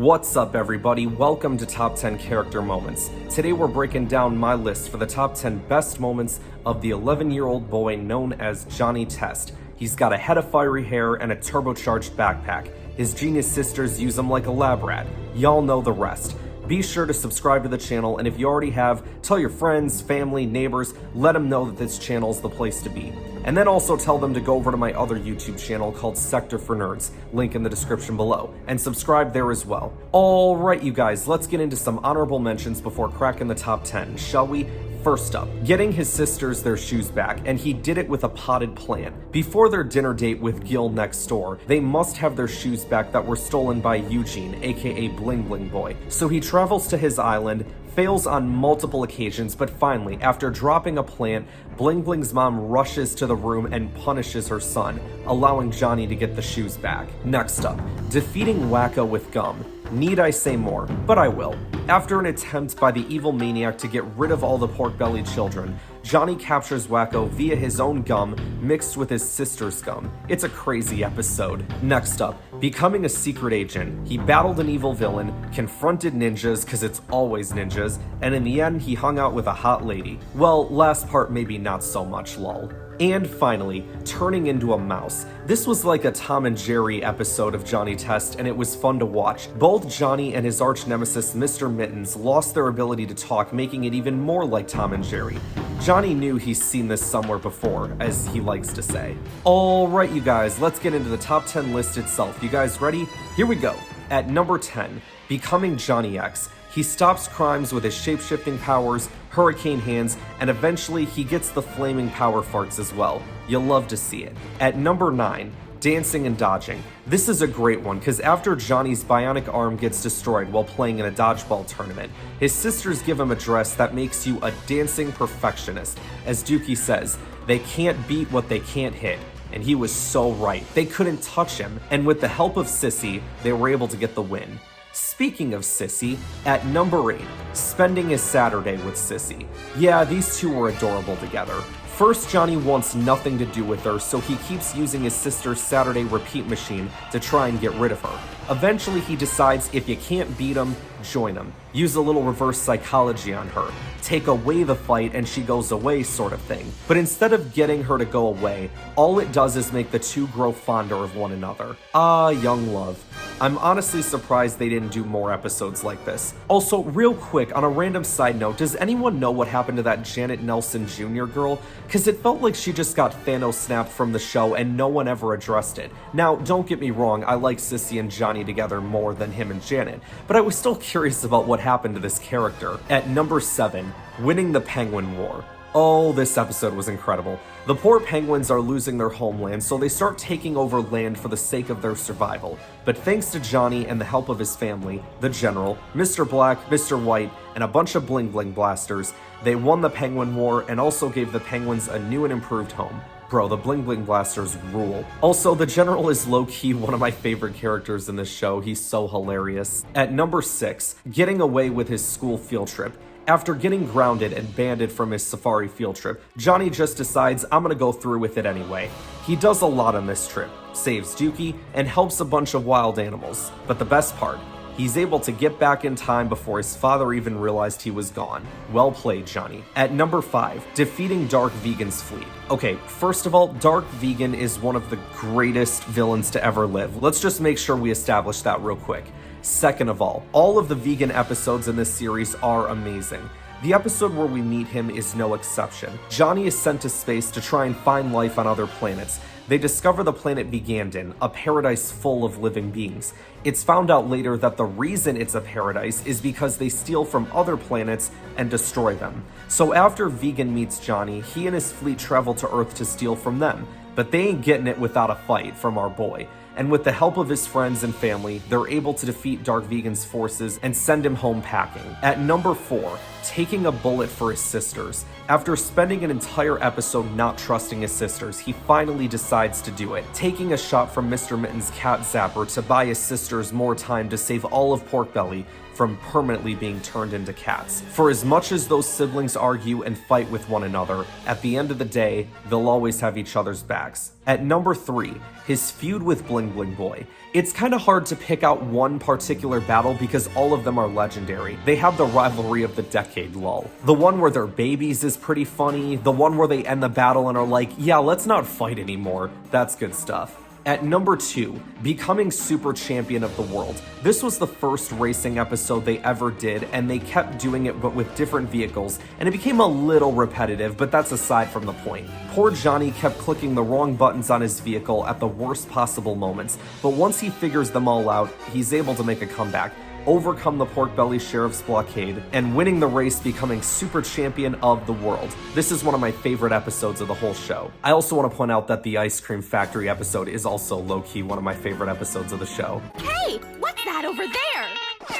What's up, everybody? Welcome to Top 10 Character Moments. Today we're breaking down my list for the top 10 best moments of the 11-year-old boy known as Johnny Test. He's got a head of fiery hair and a turbocharged backpack. His genius sisters use him like a lab rat. Y'all know the rest. Be sure to subscribe to the channel, and if you already have, tell your friends, family, neighbors, let them know that this channel is the place to be. And then also tell them to go over to my other YouTube channel called Sector for Nerds, link in the description below, and subscribe there as well. Alright you guys, let's get into some honorable mentions before cracking the top 10, shall we? First up, getting his sisters their shoes back, and he did it with a potted plan. Before their dinner date with Gil next door, they must have their shoes back that were stolen by Eugene, aka Bling Bling Boy. So he travels to his island, fails on multiple occasions, but finally, after dropping a plant, Bling Bling's mom rushes to the room and punishes her son, allowing Johnny to get the shoes back. Next up, defeating Wacko with gum. Need I say more? But I will. After an attempt by the evil maniac to get rid of all the pork-bellied children, Johnny captures Wacko via his own gum mixed with his sister's gum. It's a crazy episode. Next up, becoming a secret agent. He battled an evil villain, confronted ninjas, cause it's always ninjas, and in the end he hung out with a hot lady. Well, last part maybe not so much, lol. And finally, turning into a mouse. This was like a Tom and Jerry episode of Johnny Test, and it was fun to watch. Both Johnny and his arch nemesis Mr. Mittens lost their ability to talk, making it even more like Tom and Jerry. Johnny knew he's seen this somewhere before, as he likes to say. Alright you guys, let's get into the top 10 list itself. You guys ready? Here we go. At number 10, becoming Johnny X. He stops crimes with his shape-shifting powers, hurricane hands, and eventually he gets the flaming power farts as well. You'll love to see it. At number 9, dancing and dodging. This is a great one, because after Johnny's bionic arm gets destroyed while playing in a dodgeball tournament, his sisters give him a dress that makes you a dancing perfectionist. As Dookie says, they can't beat what they can't hit. And he was so right. They couldn't touch him, and with the help of Sissy, they were able to get the win. Speaking of Sissy, at number 8, spending his Saturday with Sissy. Yeah, these two were adorable together. First, Johnny wants nothing to do with her, so he keeps using his sister's Saturday repeat machine to try and get rid of her. Eventually, he decides if you can't beat him, join him. Use a little reverse psychology on her. Take away the fight and she goes away sort of thing. But instead of getting her to go away, all it does is make the two grow fonder of one another. Ah, young love. I'm honestly surprised they didn't do more episodes like this. Also, real quick, on a random side note, does anyone know what happened to that Janet Nelson Jr. girl? Cause it felt like she just got Thanos snapped from the show and no one ever addressed it. Now, don't get me wrong, I like Sissy and Johnny together more than him and Janet, but I was still curious about what happened to this character. At number 7, winning the Penguin War. Oh, this episode was incredible. The poor penguins are losing their homeland, so they start taking over land for the sake of their survival. But thanks to Johnny and the help of his family, the General, Mr. Black, Mr. White, and a bunch of Bling Bling blasters, they won the Penguin War and also gave the penguins a new and improved home. Bro, the Bling Bling blasters rule. Also, the General is low-key one of my favorite characters in this show. He's so hilarious. At number 6, getting away with his school field trip. After getting grounded and banned from his safari field trip, Johnny just decides, I'm gonna go through with it anyway. He does a lot on this trip, saves Dookie, and helps a bunch of wild animals. But the best part, he's able to get back in time before his father even realized he was gone. Well played, Johnny. At number 5, defeating Dark Vegan's fleet. Okay, first of all, Dark Vegan is one of the greatest villains to ever live. Let's just make sure we establish that real quick. Second of all of the vegan episodes in this series are amazing. The episode where we meet him is no exception. Johnny is sent to space to try and find life on other planets. They discover the planet Vigandin, a paradise full of living beings. It's found out later that the reason it's a paradise is because they steal from other planets and destroy them. So after Vegan meets Johnny, he and his fleet travel to Earth to steal from them. But they ain't getting it without a fight from our boy. And with the help of his friends and family, they're able to defeat Dark Vegan's forces and send him home packing. At number 4, taking a bullet for his sisters. After spending an entire episode not trusting his sisters, he finally decides to do it, taking a shot from Mr. Mitten's cat zapper to buy his sisters more time to save all of Porkbelly from permanently being turned into cats. For as much as those siblings argue and fight with one another, at the end of the day, they'll always have each other's backs. At number 3, his feud with Bling Bling Boy. It's kinda hard to pick out one particular battle because all of them are legendary. They have the rivalry of the decade, lol. The one where they're babies is pretty funny. The one where they end the battle and are like, yeah, let's not fight anymore. That's good stuff. At number 2, becoming super champion of the world. This was the first racing episode they ever did, and they kept doing it but with different vehicles, and it became a little repetitive, but that's aside from the point. Poor Johnny kept clicking the wrong buttons on his vehicle at the worst possible moments, but once he figures them all out, he's able to make a comeback, overcome the Porkbelly Sheriff's blockade, and winning the race, becoming super champion of the world. This is one of my favorite episodes of the whole show. I also want to point out that the Ice Cream Factory episode is also low-key one of my favorite episodes of the show. Hey, what's that over there?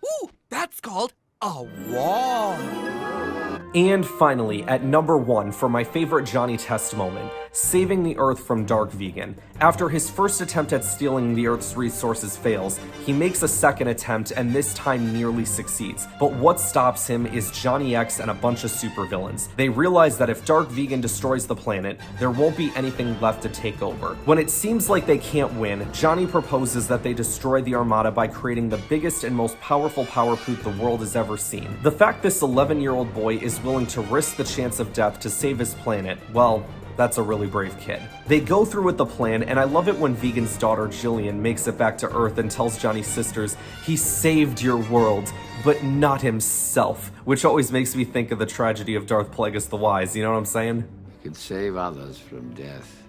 Ooh, that's called a wall. And finally, at number 1 for my favorite Johnny Test moment, saving the Earth from Dark Vegan. After his first attempt at stealing the Earth's resources fails, he makes a second attempt and this time nearly succeeds. But what stops him is Johnny X and a bunch of supervillains. They realize that if Dark Vegan destroys the planet, there won't be anything left to take over. When it seems like they can't win, Johnny proposes that they destroy the Armada by creating the biggest and most powerful power poop the world has ever seen. The fact this 11-year-old boy is willing to risk the chance of death to save his planet, well, that's a really brave kid. They go through with the plan, and I love it when Vegan's daughter Jillian makes it back to Earth and tells Johnny's sisters, he saved your world, but not himself, which always makes me think of the tragedy of Darth Plagueis the Wise, you know what I'm saying? He could save others from death,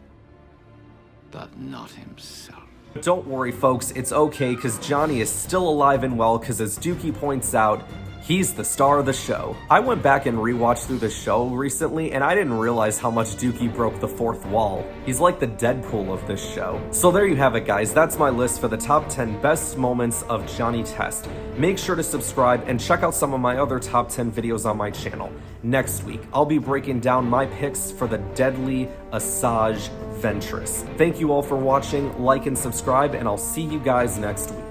but not himself. Don't worry folks, it's okay because Johnny is still alive and well because as Dookie points out, he's the star of the show. I went back and rewatched through the show recently and I didn't realize how much Dookie broke the fourth wall. He's like the Deadpool of this show. So there you have it guys, that's my list for the top 10 best moments of Johnny Test. Make sure to subscribe and check out some of my other top 10 videos on my channel. Next week, I'll be breaking down my picks for the deadly Asajj Ventress. Thank you all for watching, like and subscribe, and I'll see you guys next week.